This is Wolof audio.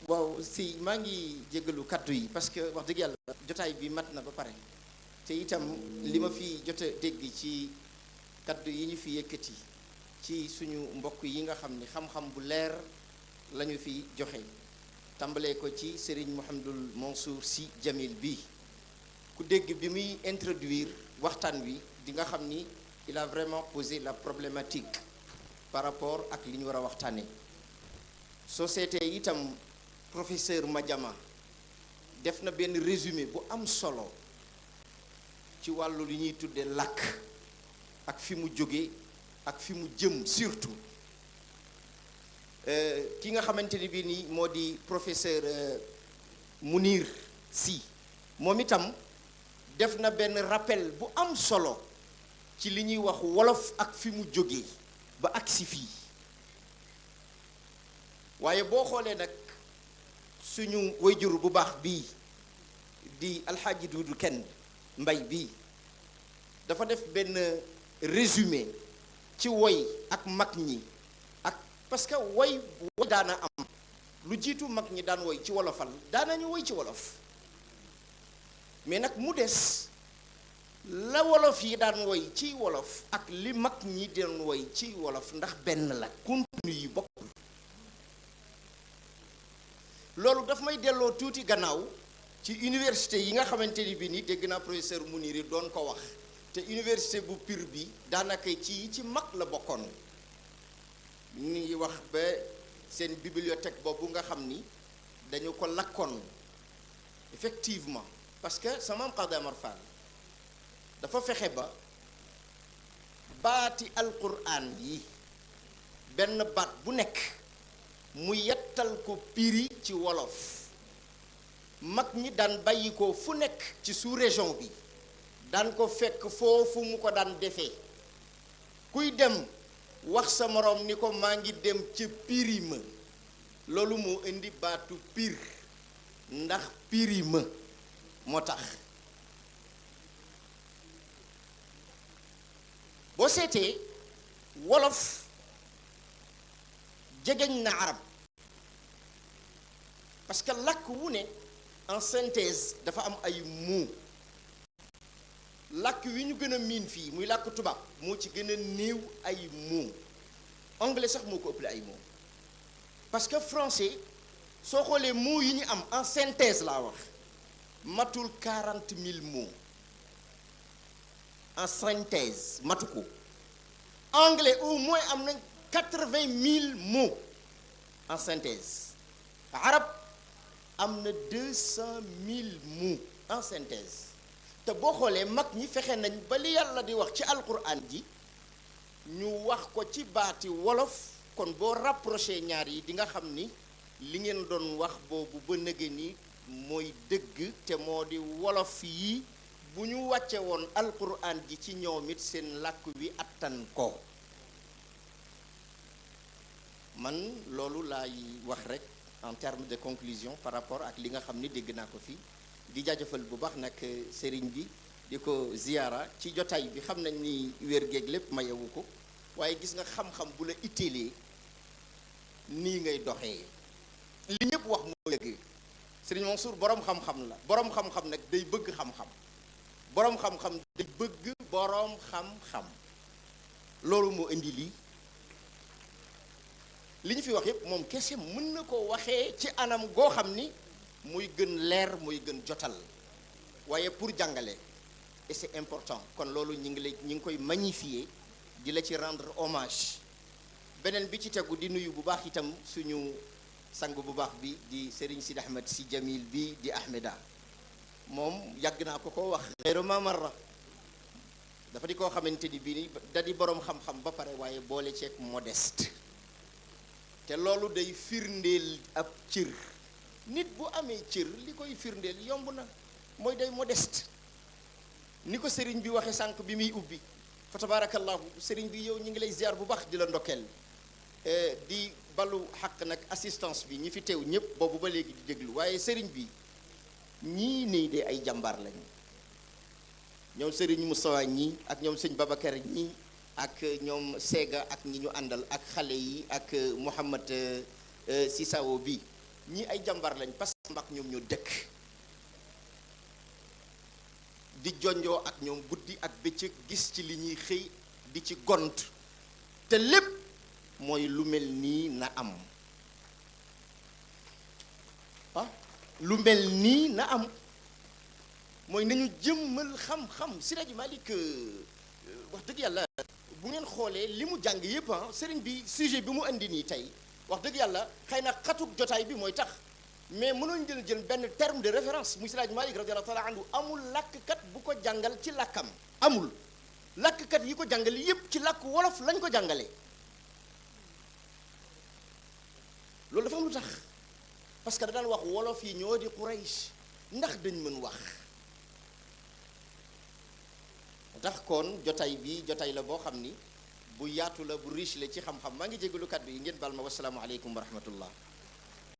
waaw si maa ngi jéggalu kaddu yi parce que wax dëgg yàlla jotaay bi mat na ba pare te itam li ma fi jot a dégg ci kaddu yi ñu fi yëkkati ci suñu mbokk yi nga xam ni xam-xam bu leer lañu fi joxe tàmbalee ko ci Serigne Mouhamadul Mansour Sy Djamil bi ku dégg bi muy introduire waxtaan wi di nga xam ni il a vraiment posé la problématique par rapport ak li ñu war a waxtaanee société itam professeur Madiama def na benn résumé bu am solo ci wàllu li ñuy tuddee làkk ak fi mu jóge ak fi mu jëm surtout ki nga xamante ni bii nii moo di professeur Mounir Sy moom itam def na benn rappel bu am solo ci li ñuy wax wolof ak fi mu jóge ba agsi fii waaye boo xoolee nag suñu wayjur bu baax bii di alxaaji Duudu Kenn Mbay bii dafa def benn résumé ci woy ak mag ñi ak parce que woy daana am lu jiitu mag ñi daan woy ci wolofal daanañu woy ci wolof mais nag mu des la wolof yi daan woy ci wolof ak li mag ñi daan woy ci wolof ndax benn la contenu yi bokkul loolu daf may delloo tuuti gannaaw ci université yi nga xamante ni bi ni dégg naa professeur Mounir doon ko wax te université bu Pire bi daanaka ci mag la bokkoon ñu ngi wax ba seen bibliothèque boobu nga xam ni dañu ko lakkoon effectivement parce que sama Qadi Amar Fall dafa fexe ba baati alquran yi benn baat bu nekk mu yettal ko piri ci wolof mag ñi daan bàyyi ko fu nekk ci sous-région bi daan ko fekk foofu mu ko daan defee kuy dem wax sa moroom ni ko maa ngi dem ca piri ma loolu moo indi baatu pir ndax piri ma moo tax boo seetee wolof jegeñ na arab parce que làkk wu ne en synthèse dafa am ay mots làkk wi ñu gën a miin fii muy làkk tubaab moo ci gën a néew ay mots anglais sax moo ko ëppale ay mots parce que français soo xoolee mots yi ñu am en synthèse laa wax matul 40 000 mots en synthèse matu ko anglais au moins am nañ 80 000 mots en synthèse arab am na 200 000 mots en synthèse te boo xoolee mag ñi fexe nañ ba li yàlla di wax ci alquran ji ñu wax ko ci baati wolof kon boo rapproché ñaar yi di nga xam ni li ngeen doon wax boobu ba nëgë ni mooy dëgg te moo di wolof yi bu ñu wàcce woon alquran ji ci ñoom it seen làkk wi attan ko man loolu laay wax rek en termes de conclusion par rapport ak li nga xam ni dégg naa ko fii di jaajëfal bu baax nag sëriñ bi di ko ziyaara ci jotaay bi xam nañ ni wér géeg lépp mayewu ko waaye gis nga xam-xam bu la itteelee nii ngay doxee li ñëpp wax mooy dëgg sëriñ Mansour boroom xam-xam la boroom xam-xam nag day bëgg xam-xam boroom xam-xam day bëgg boroom xam-xam loolu moo indi lii li ñu fi wax yépp moom kese mën na ko waxee ci anam goo xam ni muy gën leer muy gën jotal waaye pour jàngale et c'est important kon loolu ñu ngi koy magnifier di la ci rendre hommage beneen bi ci tegu di nuyu bu baax itam suñu sang bu baax bi di Serigne Sidi Ahmed Sy Djamil bi di Ahmeda moom yàgg naa ko wax xeeruma marra dafa di koo xamante ni bii da di boroom xam-xam ba pare waaye boole ceeg modeste te loolu day firndeel ab cër nit bu amee cër li koy firndeel yomb na mooy day modeste ni ko sëriñ bi waxe sànq bi muy ubbi fa tabarakallahu sëriñ bi yow ñu ngi lay ziar bu baax di la ndokkeel di balu xaq nag assistance bi ñi fi teew ñëpp boobu ba léegi di déglu waaye sëriñ bi ñii nii de ay jàmbaar lañu ñoom sëriñ Moustapha ñii ak ñoom sëñ Babacar ñii ak ñoom Sega ak ñi ñu àndal ak xale yi ak Mouhamad Sissawo bi ñii ay jàmbar lañ parce que mbak ñoom ñoo dëkk di jonjoo ak ñoom guddi ak bëccëg gis ci li ñuy xëy di ci gont te lépp mooy lu mel nii na am lu mel nii na am mooy nañu jëmmal xam-xam Seydi Malick wax dëgg yàlla bu ngeen xoolee li mu jàng yépp sëriñ bi sujet bi mu indi nii tey wax dëgg yàlla xëy na xatuk jotaay bi mooy tax mais mënoon jël benn terme de référence muy Seydi Malick radiyallahu taala anhu amul làkkat bu ko jàngal ci làkkam amul làkkat yi ko jàngale yépp ci làkk wolof lañ ko jàngale loolu dafa am lu tax parce que da daan wax wolof yi ñoo di Quraysh ndax dañ mën wax tax kon jotaay bi jotaay la boo xam ni bu yaatu la bu riche la ci xam-xam maa ngi jégalu kàddu yi ngeen bal ma wasalaamu aleykum wa rahmatullah